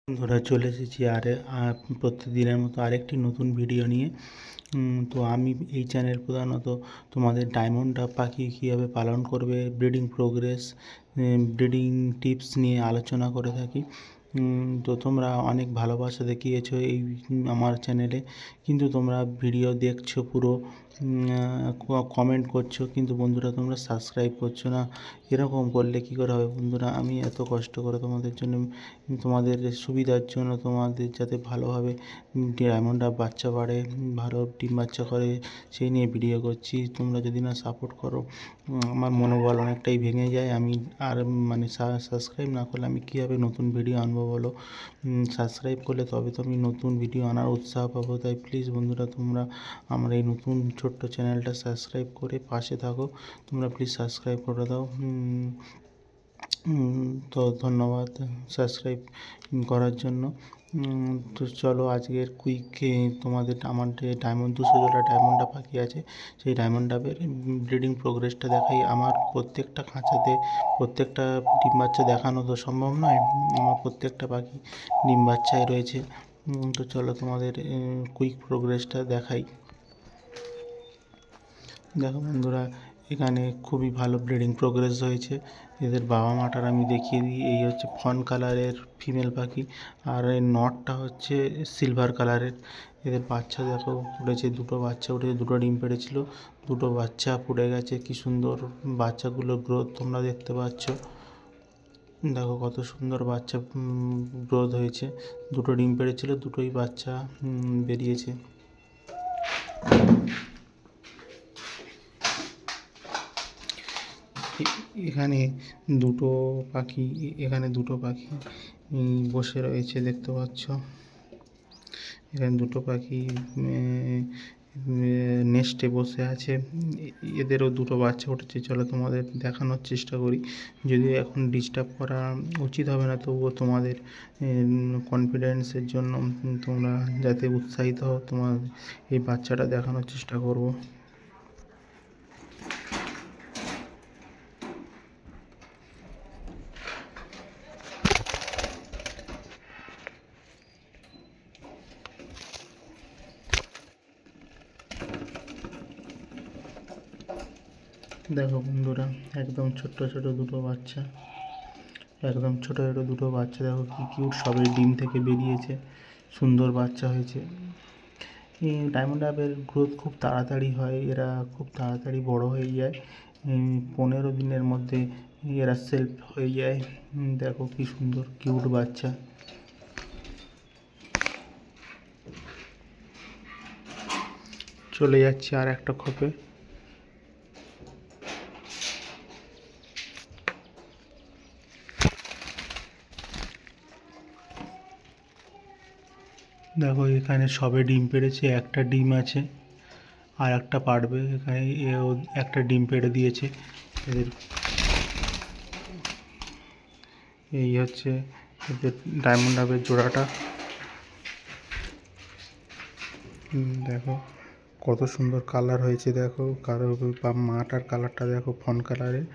বন্ধুরা, চলে এসেছি প্রত্যেকদিনের মতো আরেকটি নতুন ভিডিও নিয়ে। তো আমি এই চ্যানেল প্রধানত তোমাদের ডায়মন্ড ডাব পাখি কীভাবে পালন করবে, ব্রিডিং প্রোগ্রেস, ব্রিডিং টিপস নিয়ে আলোচনা করে থাকি। তো তোমরা অনেক ভালোবাসা দেখিয়েছো এই আমার চ্যানেলে, কিন্তু তোমরা ভিডিও দেখছো পুরো, কমেন্ট করছো, কিন্তু বন্ধুরা তোমরা সাবস্ক্রাইব করছো না। এরকম করলে কী করে হবে বন্ধুরা? আমি এত কষ্ট করে তোমাদের জন্য, তোমাদের সুবিধার জন্য, তোমাদের যাতে ভালোভাবে ডায়মন্ড ডাব বাচ্চা বাড়ে, ভালো ডিম বাচ্চা করে, সেই নিয়ে ভিডিও করছি। তোমরা যদি না সাপোর্ট করো, আমার মনোবল অনেকটাই ভেঙে যায়। আমি আর সাবস্ক্রাইব না করলে আমি কীভাবে নতুন ভিডিও আনবো বলো? সাবস্ক্রাইব করলে তবে তো আমি নতুন ভিডিও আনার উৎসাহ পাবো। তাই প্লিজ বন্ধুরা, তোমরা আমার এই নতুন ছোট্ট চ্যানেলটা সাবস্ক্রাইব করে পাশে থাকো। তোমরা প্লিজ সাবস্ক্রাইব করে দাও। তো ধন্যবাদ সাবস্ক্রাইব করার জন্য। তো চলো আজকের কুইকে তোমাদের আমার যে ডায়মন্ড 200 জোড়া ডায়মন্ড ডাব পাখি আছে, সেই ডায়মন্ড ডাবের ব্রিডিং প্রোগ্রেসটা দেখাই। আমার প্রত্যেকটা খাঁচাতে প্রত্যেকটা ডিম বাচ্চা দেখানো তো সম্ভব নয়, আমার প্রত্যেকটা পাখি ডিম বাচ্চায় রয়েছে। তো চলো তোমাদের কুইক প্রোগ্রেসটা দেখাই। দেখো বন্ধুরা, এখানে খুবই ভালো ব্রিডিং প্রোগ্রেস হয়েছে। এদের বাবা মাটার আমি দেখিয়ে দিই। এই হচ্ছে ফন কালারের ফিমেল পাখি, আর এই নটটা হচ্ছে সিলভার কালারের। এদের বাচ্চা দেখো উঠেছে, দুটো বাচ্চা উঠেছে, দুটো ডিম পেড়েছিল, দুটো বাচ্চা ফুটে গেছে। কি সুন্দর বাচ্চাগুলোর গ্রোথ তোমরা দেখতে পাচ্ছ। দেখো কত সুন্দর বাচ্চা গ্রোথ হয়েছে। দুটো ডিম পেড়েছিল, দুটোই বাচ্চা বেরিয়েছে। এখানে দুটো পাখি বসে রয়েছে, দেখতে পাচ্ছ। এখানে দুটো পাখি নেস্টে বসে আছে। এদেরও দুটো বাচ্চা উঠেছে। চলো তোমাদের দেখানোর চেষ্টা করি। যদিও এখন ডিস্টার্ব করা উচিত হবে না, তবুও তোমাদের কনফিডেন্সের জন্য, তোমরা যাতে উৎসাহিত হও, তোমার এই বাচ্চাটা দেখানোর চেষ্টা করব। দেখো বন্ধুরা, একদম ছোট্ট দুটো বাচ্চা, দেখো কি কিউট, সবে ডিম থেকে বেরিয়েছে, সুন্দর বাচ্চা হয়েছে। এই ডায়মন্ড ডাবের গ্রোথ খুব তাড়াতাড়ি হয়, এরা খুব তাড়াতাড়ি বড় হয়ে যায়। 15 দিনের মধ্যে এরা সেলফ হয়ে যায়। দেখো কি সুন্দর কিউট বাচ্চা। চলে যাচ্ছে আর একটা খোপে। দেখো এখানে সবে ডিম পেড়েছে, একটা ডিম আছে, আর একটা পাড়বে। এখানে এও একটা ডিম পেড়ে দিয়েছে। এদের এই হচ্ছে এদের ডায়মন্ড ডাবের জোড়াটা। দেখো কত সুন্দর কালার হয়েছে। দেখো মাটার কালারটা দেখো ফন কালারের,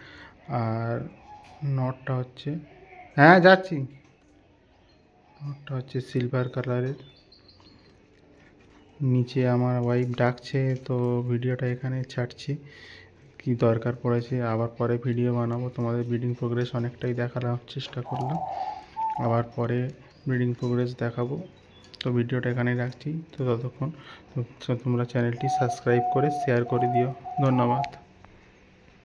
আর নটটা হচ্ছে, হ্যাঁ যাচ্ছি, নটটা হচ্ছে সিলভার কালারের। নিচে আমার ওয়াইফ ডাকছে, তো ভিডিওটা এখানে ছাড়ছি। কি দরকার পড়েছে, আবার পরে ভিডিও বানাবো। তোমাদের ব্রিডিং প্রোগ্রেস অনেকটাই দেখানোর চেষ্টা করলাম, আবার পরে ব্রিডিং প্রোগ্রেস দেখাবো। তো ভিডিওটা এখানেই রাখছি। তো ততক্ষণ তোমরা চ্যানেলটি সাবস্ক্রাইব করে শেয়ার করে দিও। ধন্যবাদ।